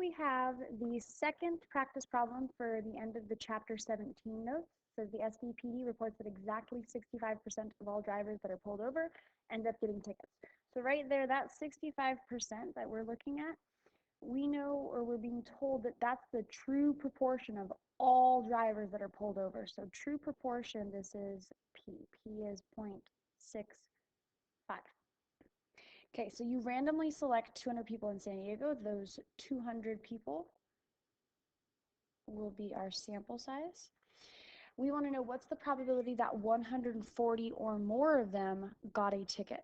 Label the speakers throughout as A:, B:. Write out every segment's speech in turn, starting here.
A: we have the second practice problem for the end of the chapter 17 notes. So the SDPD reports that exactly 65% of all drivers that are pulled over end up getting tickets. So right there, that 65% that we're looking at, we know, or we're being told, that that's the true proportion of all drivers that are pulled over. So true proportion, this is P. P is 0.65. Okay, so you randomly select 200 people in San Diego. Those 200 people will be our sample size. We want to know what's the probability that 140 or more of them got a ticket.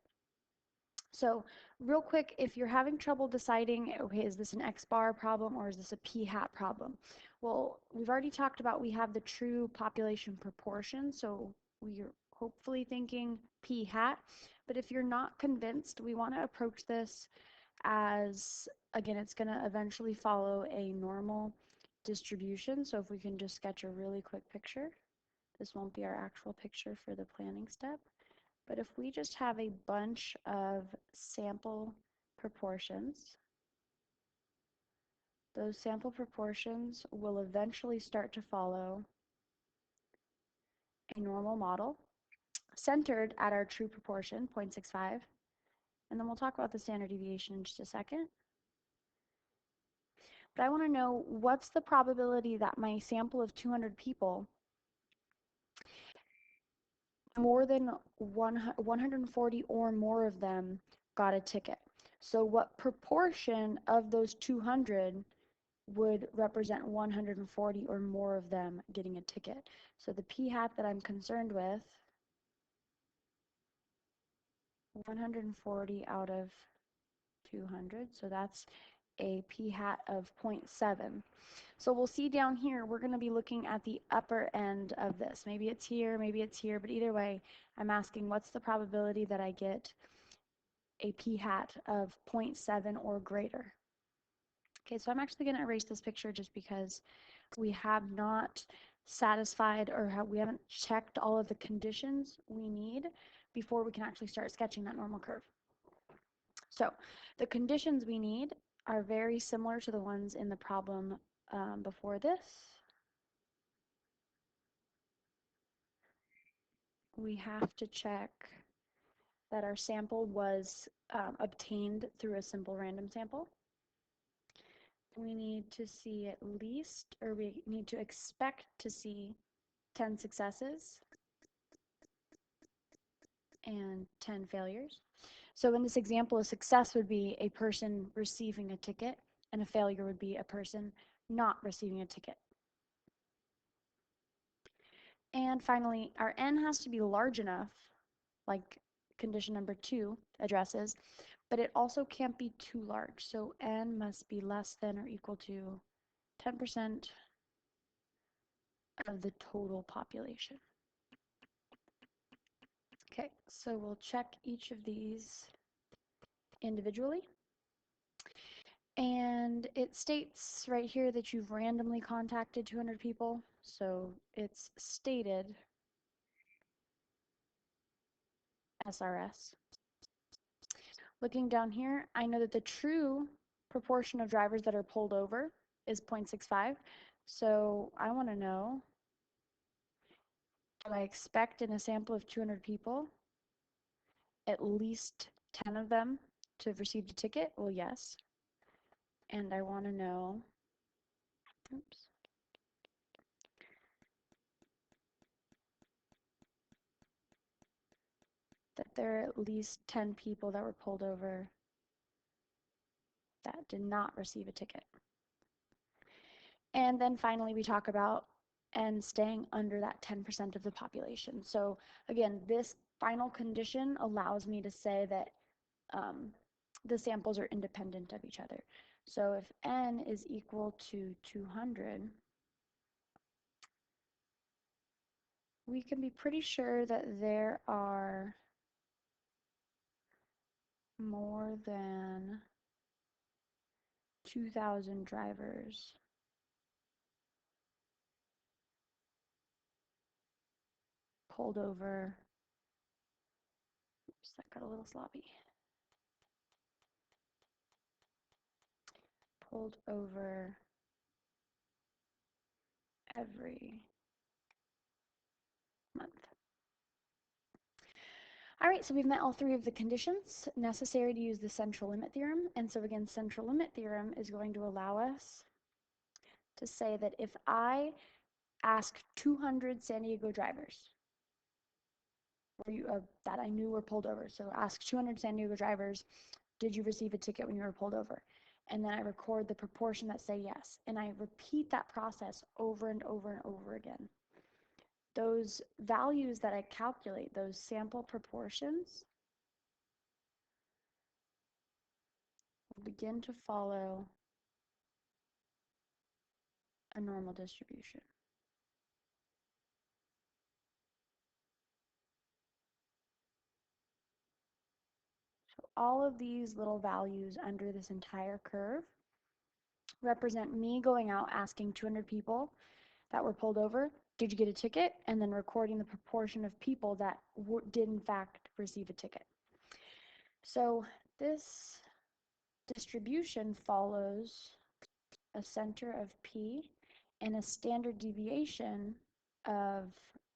A: So real quick, if you're having trouble deciding, okay, is this an X-bar problem or is this a p-hat problem? Well, we've already talked about we have the true population proportion, so we're hopefully thinking p-hat. But if you're not convinced, we want to approach this as, again, it's going to eventually follow a normal distribution. So if we can just sketch a really quick picture. This won't be our actual picture for the planning step. But if we just have a bunch of sample proportions, those sample proportions will eventually start to follow a normal model centered at our true proportion, 0.65. And then we'll talk about the standard deviation in just a second. But I want to know, what's the probability that my sample of 200 people, more than 140 or more of them got a ticket? So what proportion of those 200 would represent 140 or more of them getting a ticket? So the p-hat that I'm concerned with, 140 out of 200, so that's a p-hat of 0.7. So we'll see down here, we're going to be looking at the upper end of this. Maybe it's here, but either way, I'm asking what's the probability that I get a p-hat of 0.7 or greater. Okay, so I'm actually going to erase this picture just because we have not satisfied, or we haven't checked all of the conditions we need before we can actually start sketching that normal curve. So the conditions we need are very similar to the ones in the problem before this. We have to check that our sample was obtained through a simple random sample. We need to see at least, or we need to expect to see 10 successes and 10 failures. So in this example, a success would be a person receiving a ticket, and a failure would be a person not receiving a ticket. And finally, our n has to be large enough, like condition number 2 addresses, but it also can't be too large. So n must be less than or equal to 10% of the total population. Okay, so we'll check each of these individually. And it states right here that you've randomly contacted 200 people. So it's stated SRS. Looking down here, I know that the true proportion of drivers that are pulled over is 0.65. So I want to know, do I expect in a sample of 200 people at least 10 of them to have received a ticket? Well, yes. And I want to know, oops, that there are at least 10 people that were pulled over that did not receive a ticket. And then finally, we talk about and staying under that 10% of the population. So again, this final condition allows me to say that the samples are independent of each other. So if n is equal to 200, we can be pretty sure that there are more than 2,000 drivers pulled over. Oops, that got a little sloppy. pulled over every month. All right, so we've met all three of the conditions necessary to use the central limit theorem. And so again, central limit theorem is going to allow us to say that if I ask 200 San Diego drivers that I knew were pulled over, so ask 200 San Diego drivers, did you receive a ticket when you were pulled over? And then I record the proportion that say yes. And I repeat that process over and over and over again. Those values that I calculate, those sample proportions, will begin to follow a normal distribution. So all of these little values under this entire curve represent me going out asking 200 people that were pulled over, did you get a ticket? And then recording the proportion of people that did in fact receive a ticket. So this distribution follows a center of P and a standard deviation of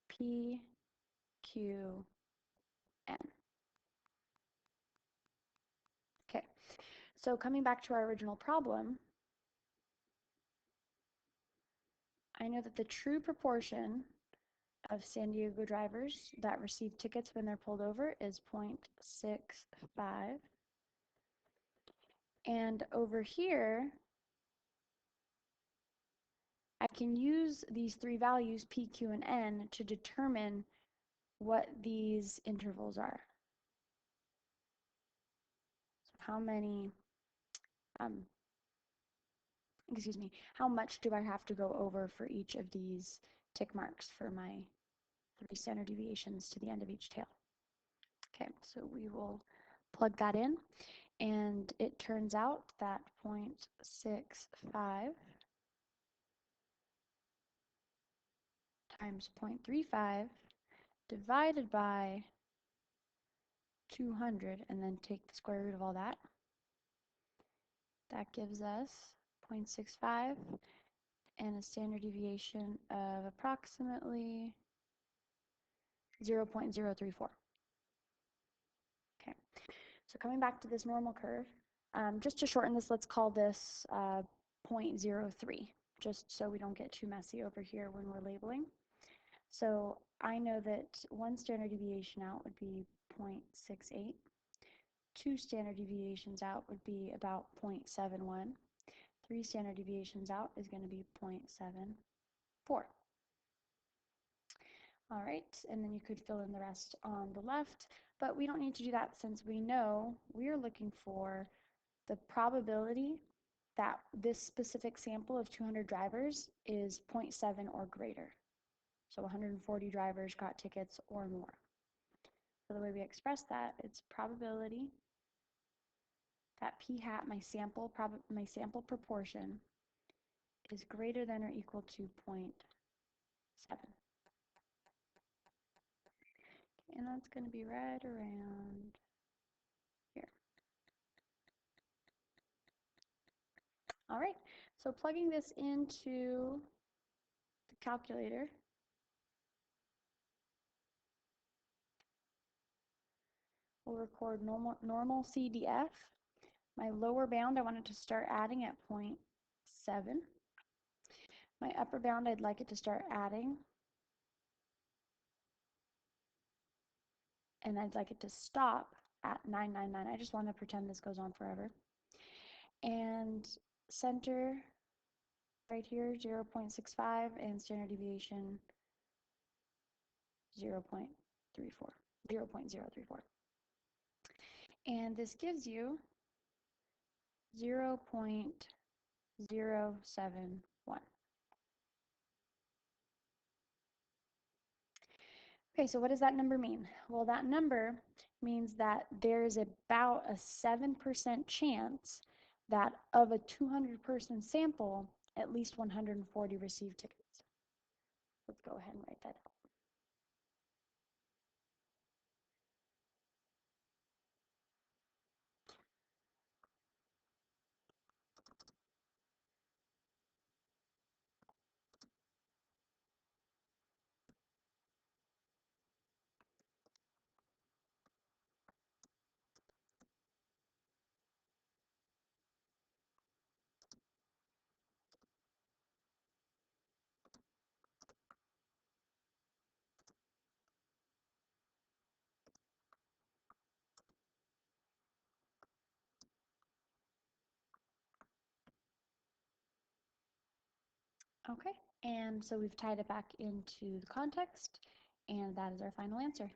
A: P, Q, N. Okay, so coming back to our original problem, I know that the true proportion of San Diego drivers that receive tickets when they're pulled over is 0.65. And over here, I can use these three values, P, Q, and N, to determine what these intervals are. So how many, how much do I have to go over for each of these tick marks for my 3 standard deviations to the end of each tail? Okay, so we will plug that in, and it turns out that 0.65 times 0.35 divided by 200, and then take the square root of all that. That gives us 0.65 and a standard deviation of approximately 0.034. Okay, so coming back to this normal curve, just to shorten this, let's call this 0.03, just so we don't get too messy over here when we're labeling. So I know that one standard deviation out would be 0.68. 2 standard deviations out would be about 0.71. 3 standard deviations out is going to be 0.74. All right, and then you could fill in the rest on the left, but we don't need to do that since we know we're looking for the probability that this specific sample of 200 drivers is 0.7 or greater. So 140 drivers got tickets or more. So the way we express that, it's probability that p hat, my sample proportion, is greater than or equal to 0.7. And that's going to be right around here. All right, so plugging this into the calculator, we'll record normal CDF. My lower bound, I wanted to start adding at 0.7. My upper bound, I'd like it to start adding, and I'd like it to stop at 999. I just want to pretend this goes on forever. And center right here, 0.65, and standard deviation 0.34, 0.034. And this gives you 0.071. Okay, so what does that number mean? Well, that number means that there's about a 7% chance that of a 200-person sample, at least 140 receive tickets. Let's go ahead and write that out. Okay, and so we've tied it back into the context, and that is our final answer.